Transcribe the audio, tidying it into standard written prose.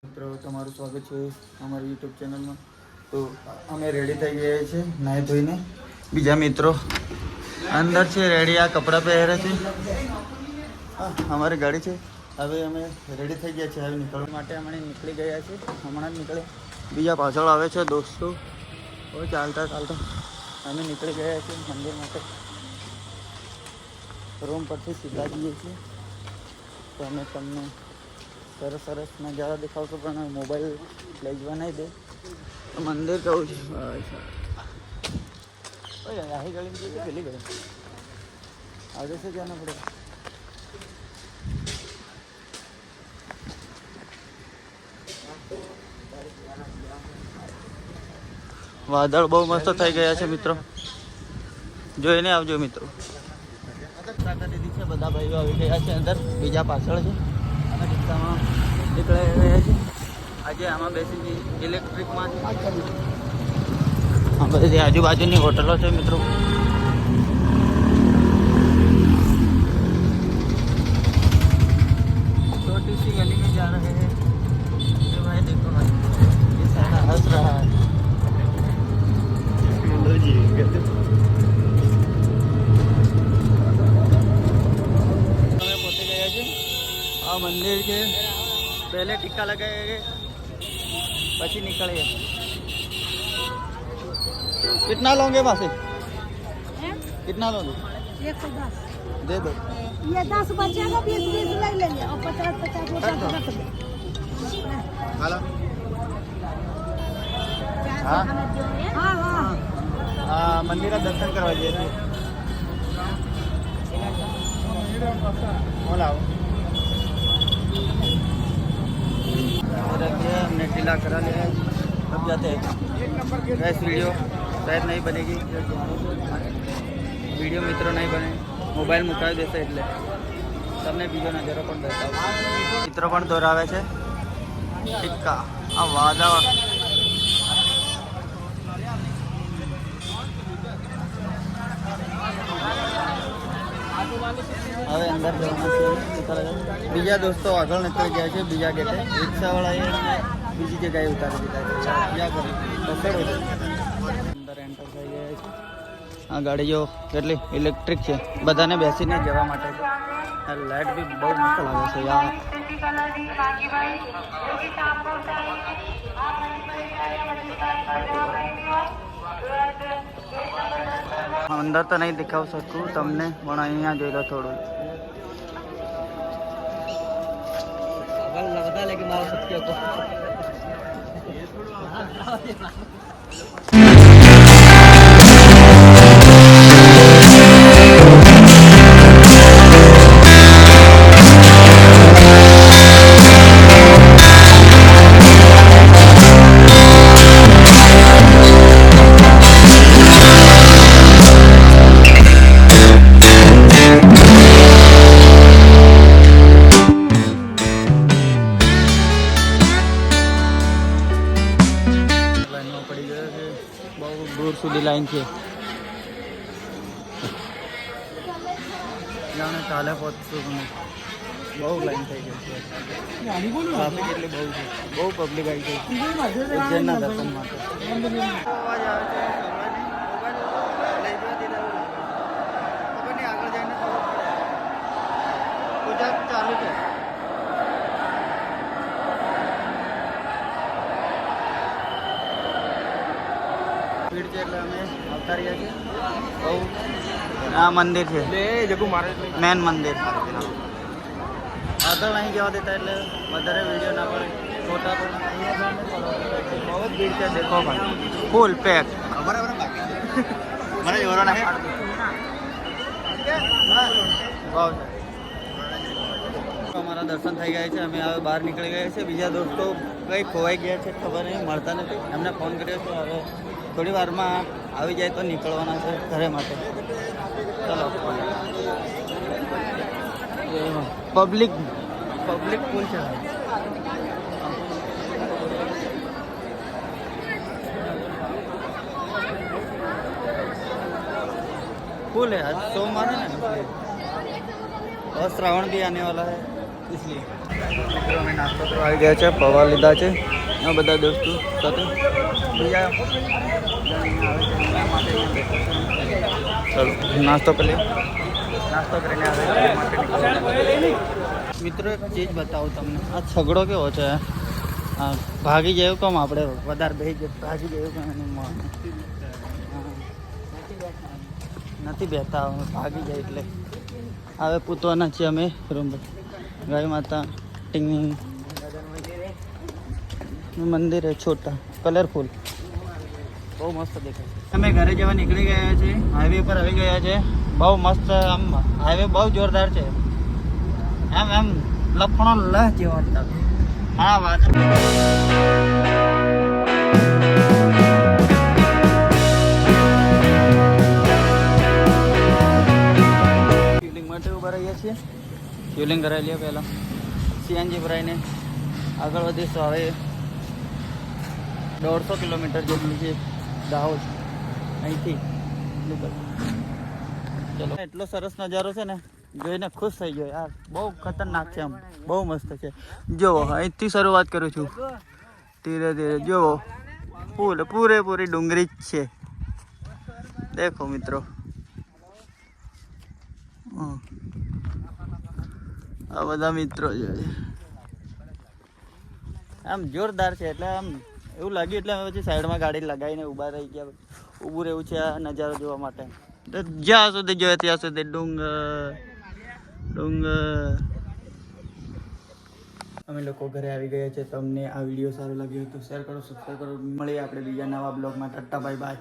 મિત્રો તમારું સ્વાગત છે અમારી યુટ્યુબ ચેનલમાં. તો અમે રેડી થઈ ગયા છીએ નાહી ધોઈને. બીજા મિત્રો અંદર છે રેડી, આ કપડાં પહેરે છે. અમારી ગાડી છે. હવે અમે રેડી થઈ ગયા છીએ. હવે નીકળવા માટે અમે નીકળી ગયા છીએ. હમણાં જ નીકળે. બીજા પાછળ આવે છે દોસ્તો. હવે ચાલતા ચાલતા અમે નીકળી ગયા છીએ મંદિર માટે. રૂમ પરથી સીધા જઈએ છીએ તો અમે તમને સરસ સરસ નજારા દેખાવશો, પણ મોબાઈલ લઈ જવા નહીં દે. તો મંદિર કહું છું આહી ગળી જઈએ, પેલી ગળી आगे से जाना पड़ेगा. વાદળ બહુ મસ્ત થઈ ગયા છે મિત્રો, જોઈને આવજો મિત્રો. દીદી છે, બધા ભાઈઓ આવી ગયા છે અંદર, બીજા પાછળ છે. અને રિક્ષામાં નીકળી રહ્યા છે. આજે આમાં બેસી ઇલેક્ટ્રિકમાં આ બધી આજુબાજુની હોટલો છે મિત્રો. छोटी सी गली में जा रहे हैं. ये भाई देखो भाई, ये सारा हंस रहा है. पहुंच गया છે. આ મંદિર છે. पहले ટીકા लगाएंगे પછી निकलेंगे. कितना लोगे मासी? कितना लोगे? 110 दे दो. ये 10 बचेगा, 20 ले लेंगे और 50 कर दो. रख दो. हेलो. हाँ हाँ हाँ हाँ, मंदिर का दर्शन करवा दीजिए. बोला हमने टीला करा लिया है. अब जाते हैं. गैस वीडियो शायद नहीं बनेगी. वीडियो मित्रों नहीं बने, મોબાઈલ મુકાવી દેશે એટલે તમને બીજો નજારો પણ બતાવું. મિત્રો પણ દોરાવે છે ટીકા. આ વાદળ હવે અંદર જવાનું છે. બીજા દોસ્તો આગળ નીકળી ગયા છે બીજા ગેટે. રિક્ષાવાળાએ બીજી જગ્યાએ ઉતારી દીધા છે. ક્યાં કરે અંદર એન્ટર થઈ ગયા છે. આ ગાડીઓ કેટલી ઇલેક્ટ્રિક છે, બધાને બેસીને જવા માટે છે. આ લાઇટ બી બહુ મસ્ત લાગે છે યાર. અંદર તો નહીં દેખાવી શકું તમને, પણ અહીંયા જોઈ લો થોડું. लगता है लेकिन मार सकते हो. दूर सुधी लाइन છે. જાણે કાલે પહોંચશું. બહુ લાઈન થઈ ગઈ છે. ટ્રાફિક એટલે બહુ છે, બહુ પબ્લિક આવી ગઈ ઉજ્જૈનના દર્શન માટે. અવાજ આવે છે આગળ જઈને પૂજા ચાલુ છે. ભીડ છે એટલે અમે આવતા રહ્યા છીએ. બહુ આ મંદિર છે મેન મંદિર. આગળ નહીં જવા દેતા એટલે વધારે વિડીયો ના પડે, ફોટા પણ. બહુ જ ભીડ છે, દેખો ભાઈ, ફૂલ પેક. મને જોરો ના અમારા દર્શન થઈ ગયા છે. અમે હવે બહાર નીકળી ગયા છે. બીજા દોસ્તો કંઈ ખોવાઈ ગયા છે, ખબર નહીં, મળતા નથી. એમને ફોન કર્યો છે. હવે થોડી વારમાં આવી જાય તો નીકળવાના છે ઘરે માટે. ચલો. પબ્લિક ફૂલ છે. फुल है आज सोमवार है ना, और श्रावण भी आने वाला है. મિત્રો અમે નાસ્તો કરવા આવી ગયા છે, પૌવા લીધા છે આ બધા દોસ્તો સાથે. બીજા ચલો નાસ્તો કરી લે. નાસ્તો કરીને આવે માટે મિત્રો એક ચીજ બતાવું તમને. આ છગડો કેવો છે, હા ભાગી જાય કેમ આપણે વધારે ભાગી જાય કેમ નથી બેઠા ભાગી જાય એટલે હવે પૂતવાના છીએ અમે રૂમ પર. ગાય માતા ટીંગની મંદિર है छोटा कलरफुल, બહુ મસ્ત દેખાય છે. અમે ઘરે જવા નીકળી ગયા છે, હાઈવે પર આવી ગયા છે. બહુ મસ્ત, આમ હાઈવે બહુ જોરદાર છે, એમ એમ લપણો લહ જેવો. હા વાત શિવલિંગ માટે ઉભા રહ્યા છીએ. શિવલિંગ કરાવી લઈએ પહેલાં, સીએનજી ભરાઈને આગળ વધીશું. હવે 150 કિલોમીટર જેટલું છે દાહોદ અહીંથી. ચલો, એટલો સરસ નજારો છે ને, જોઈને ખુશ થઈ ગયો યાર. બહુ ખતરનાક છે, આમ બહુ મસ્ત છે. જુઓ અહીંથી શરૂઆત કરું છું, ધીરે ધીરે જુઓ પૂરેપૂરી ડુંગરી જ છે. દેખો મિત્રો, આ બધા મિત્રો છે, આમ જોરદાર છે. એટલે આમ એવું લાગ્યું એટલે અમે પછી સાઈડમાં ગાડી લગાવીને ઊભા રહી ગયા. ઊભું રહેવું છે આ નજારો જોવા માટે. તો જ્યાં સુધી જોઈએ ત્યાં સુધી ડુંગર ડુંગર. અમે લોકો ઘરે આવી ગયા છે. તમને આ વિડીયો સારો લાગ્યો તો શેર કરો, સબસ્ક્રાઈબ કરો. મળીએ આપણે બીજા નવા બ્લોગમાં. Tata bye bye.